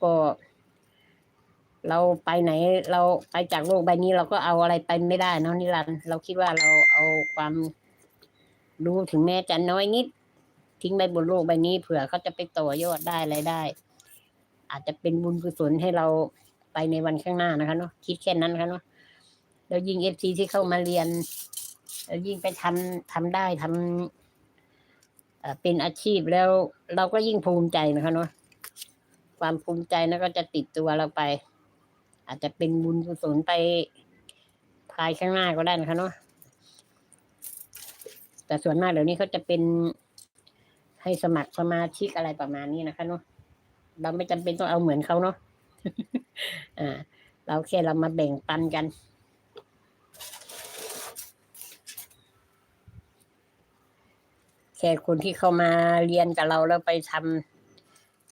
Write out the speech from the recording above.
ก็เราไปไหนเราไปจากโลกใบนี้เราก็เอาอะไรไปไม่ได้เนาะนิรันดร์เราคิดว่าเราเอาความรู้ถึงแม้จะน้อยนิดทิ้งไปบนโลกใบนี้เผื่อเขาจะไปต่อยอดได้อะไรได้ อาจจะเป็นบุญกุศลให้เราไปในวันข้างหน้านะคะเนาะคิดแค่นั้นค่ะเนาะแล้วยิ่งFCที่เข้ามาเรียนแล้วยิ่งไปทำได้ทำเป็นอาชีพแล้วเราก็ยิ่งภูมิใจนะคะเนาะความภูมิใจนั้นก็จะติดตัวเราไป อาจจะเป็นบุญกุศลไปภายข้างหน้าก็ได้นะคะเนาะแต่ส่วนมากเดี๋ยวนี้เขาจะเป็นให้สมัครสมาชิกอะไรประมาณนี้นะคะเนาะเราไม่จำเป็นต้องเอาเหมือนเขาเนาะ เราแค่เรามาแบ่งปันกันแค่คนที่เข้ามาเรียนกับเราแล้วไปท